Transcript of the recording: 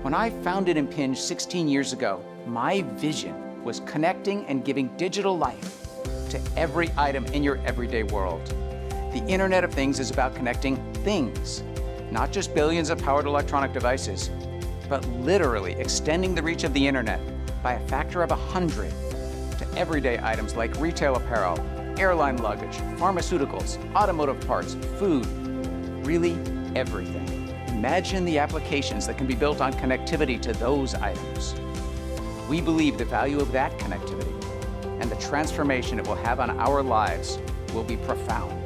When I founded Impinj 16 years ago, my vision was connecting and giving digital life to every item in your everyday world. The Internet of Things is about connecting things, not just billions of powered electronic devices, but literally extending the reach of the Internet by a factor of 100 to everyday items like retail apparel, airline luggage, pharmaceuticals, automotive parts, food, really everything. Imagine the applications that can be built on connectivity to those items. We believe the value of that connectivity and the transformation it will have on our lives will be profound.